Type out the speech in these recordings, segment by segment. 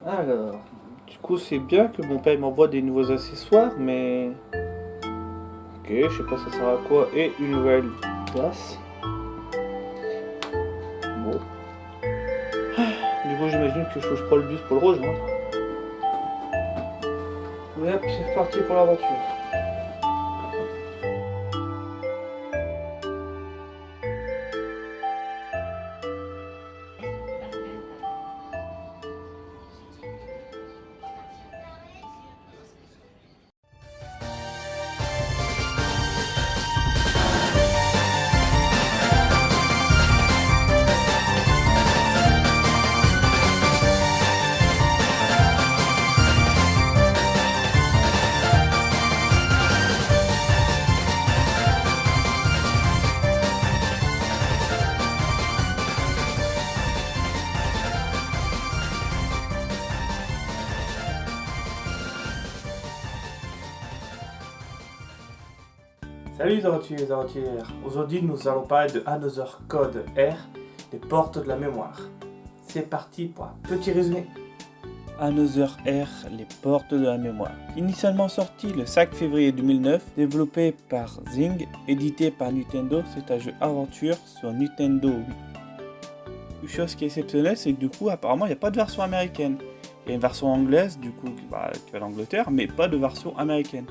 Alors, du coup, c'est bien que mon père m'envoie des nouveaux accessoires, mais... Ok, je sais pas ça sert à quoi. Et une nouvelle place. Bon. Du coup, j'imagine que je prends le bus pour le rejoindre. Et hop, c'est parti pour l'aventure. Salut les aventuriers et les aventurières. Aujourd'hui, nous allons parler de Another Code R, les portes de la mémoire. C'est parti pour un petit résumé. Another R, les portes de la mémoire. Initialement sorti le 5 février 2009, développé par Zing, édité par Nintendo, c'est un jeu aventure sur Nintendo Wii. Une chose qui est exceptionnelle, c'est que du coup, apparemment, il n'y a pas de version américaine. Il y a une version anglaise, du coup, qui va à l'Angleterre, mais pas de version américaine.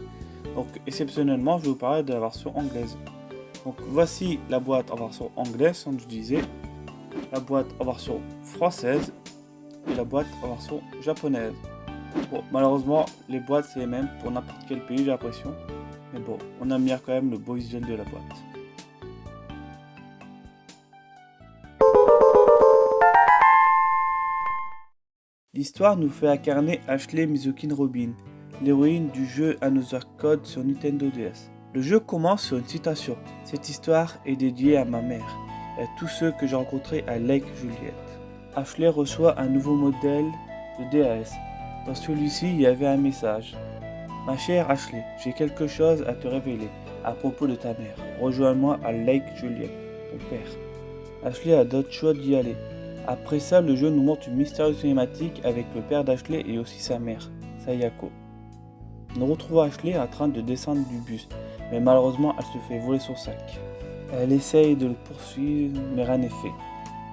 Donc, exceptionnellement, je vais vous parler de la version anglaise. Donc, voici la boîte en version anglaise, comme je disais, la boîte en version française et la boîte en version japonaise. Bon, malheureusement, les boîtes c'est les mêmes pour n'importe quel pays, j'ai l'impression. Mais bon, on aime bien quand même le beau visuel de la boîte. L'histoire nous fait incarner Ashley Mizukin Robin, l'héroïne du jeu Another Code sur Nintendo DS. Le jeu commence sur une citation. Cette histoire est dédiée à ma mère et à tous ceux que j'ai rencontrés à Lake Juliet. Ashley reçoit un nouveau modèle de DAS. Dans celui-ci, il y avait un message. Ma chère Ashley, j'ai quelque chose à te révéler à propos de ta mère. Rejoins-moi à Lake Juliet, ton père. Ashley a d'autres choix d'y aller. Après ça, le jeu nous montre une mystérieuse cinématique avec le père d'Ashley et aussi sa mère, Sayako. Nous retrouvons Ashley en train de descendre du bus, mais malheureusement elle se fait voler son sac. Elle essaye de le poursuivre, mais rien n'est fait.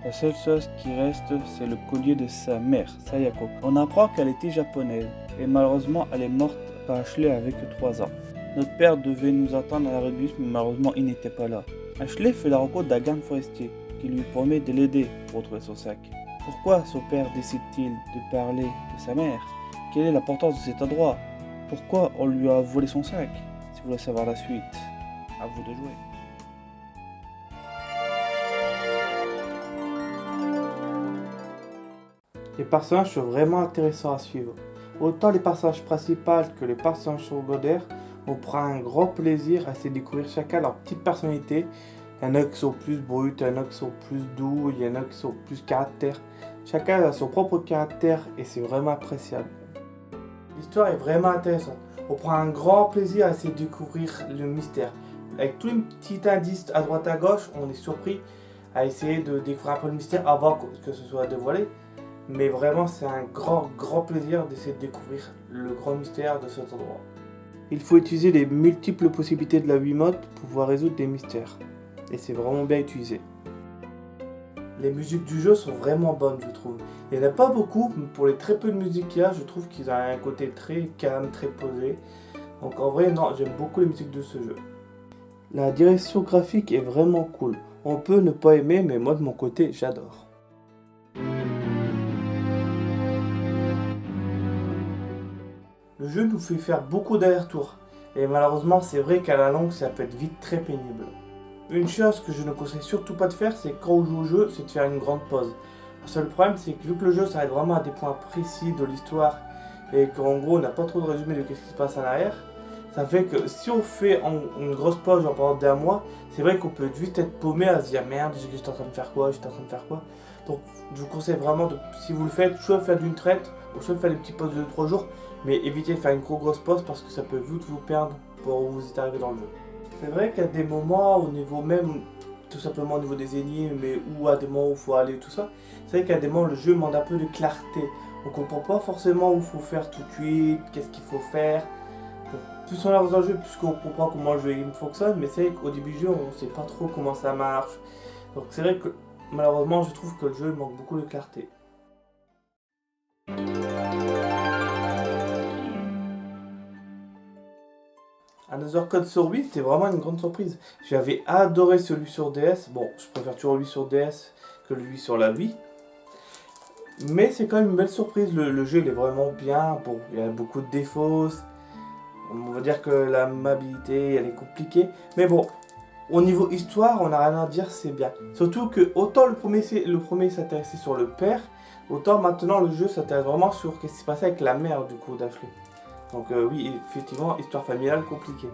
La seule chose qui reste, c'est le collier de sa mère, Sayako. On apprend qu'elle était japonaise, et malheureusement elle est morte par Ashley avec 3 ans. Notre père devait nous attendre à l'arrêt de bus, mais malheureusement il n'était pas là. Ashley fait la rencontre d'un garde forestier, qui lui promet de l'aider pour retrouver son sac. Pourquoi son père décide-t-il de parler de sa mère? Quelle est l'importance de cet endroit? Pourquoi on lui a volé son sac? Si vous voulez savoir la suite, à vous de jouer. Les personnages sont vraiment intéressants à suivre. Autant les personnages principaux que les personnages secondaires, on prend un grand plaisir à essayer de découvrir chacun leur petite personnalité. Il y en a qui sont plus bruts, il y en a qui sont plus doux, il y en a qui sont plus caractère. Chacun a son propre caractère et c'est vraiment appréciable. L'histoire est vraiment intéressante. On prend un grand plaisir à essayer de découvrir le mystère. Avec tous les petits indices à droite à gauche, on est surpris à essayer de découvrir un peu le mystère avant que ce soit dévoilé. Mais vraiment, c'est un grand plaisir d'essayer de découvrir le grand mystère de cet endroit. Il faut utiliser les multiples possibilités de la Wiimote pour pouvoir résoudre des mystères. Et c'est vraiment bien utilisé. Les musiques du jeu sont vraiment bonnes, je trouve. Il n'y en a pas beaucoup, mais pour les très peu de musique qu'il y a, je trouve qu'ils ont un côté très calme, très posé. Donc en vrai, non, j'aime beaucoup les musiques de ce jeu. La direction graphique est vraiment cool. On peut ne pas aimer, mais moi de mon côté, j'adore. Le jeu nous fait faire beaucoup d'allers-retours. Et malheureusement, c'est vrai qu'à la longue, ça peut être vite très pénible. Une chose que je ne conseille surtout pas de faire, c'est quand on joue au jeu, c'est de faire une grande pause. Le seul problème, c'est que vu que le jeu s'arrête vraiment à des points précis de l'histoire et qu'en gros, on n'a pas trop de résumé de ce qui se passe en arrière, ça fait que si on fait une grosse pause genre pendant 1 mois, c'est vrai qu'on peut vite être paumé à se dire merde, j'étais en train de faire quoi, j'étais en train de faire quoi. Donc je vous conseille vraiment, si vous le faites, soit faire d'une traite, ou soit faire des petites pauses de 2-3 jours, mais évitez de faire une grosse pause parce que ça peut vite vous perdre pour vous y arriver dans le jeu. C'est vrai qu'il y a des moments au niveau même, tout simplement au niveau des énigmes, mais ou à des moments où il faut aller tout ça, c'est vrai qu'à des moments le jeu demande un peu de clarté. On comprend pas forcément où il faut faire tout de suite, qu'est-ce qu'il faut faire. Donc, plus on avance dans le jeu, plus on comprend comment le jeu il fonctionne, mais c'est vrai qu'au début du jeu, on sait pas trop comment ça marche. Donc c'est vrai que malheureusement, je trouve que le jeu manque beaucoup de clarté. Another Code sur Wii, c'était vraiment une grande surprise. J'avais adoré celui sur DS. Bon, je préfère toujours lui sur DS que lui sur la Wii. Mais c'est quand même une belle surprise. Le jeu, il est vraiment bien. Bon, il y a beaucoup de défauts. On va dire que la mobilité, elle est compliquée. Mais bon, au niveau histoire, on n'a rien à dire, c'est bien. Surtout que autant le premier s'intéressait sur le père, autant maintenant le jeu s'intéresse vraiment sur ce qui se passait avec la mère du coup d'Ashley. Donc oui, effectivement, histoire familiale compliquée.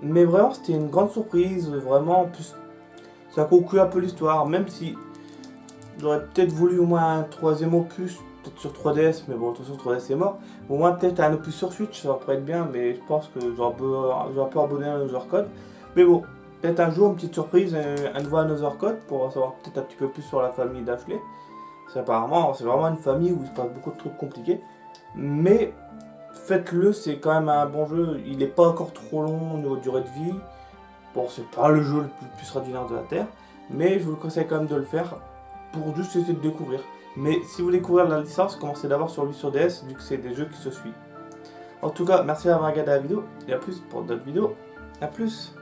Mais vraiment, c'était une grande surprise, vraiment, en plus, ça conclut un peu l'histoire, même si j'aurais peut-être voulu au moins un troisième opus, peut-être sur 3DS, mais bon, de toute façon 3DS est mort. Au moins peut-être un opus sur Switch, ça pourrait être bien, mais je pense que j'aurais pu abonner à Another Code. Mais bon, peut-être un jour, une petite surprise, un nouveau Another Code, pour en savoir peut-être un petit peu plus sur la famille d'Ashley. Apparemment, c'est vraiment une famille où il se passe beaucoup de trucs compliqués. Mais faites-le, c'est quand même un bon jeu. Il n'est pas encore trop long au niveau de durée de vie. Bon, c'est pas le jeu le plus extraordinaire de la Terre, mais je vous conseille quand même de le faire pour juste essayer de découvrir. Mais si vous voulez découvrir la licence, commencez d'abord sur lui sur DS, vu que c'est des jeux qui se suivent. En tout cas, merci d'avoir regardé la vidéo, et à plus pour d'autres vidéos. À plus.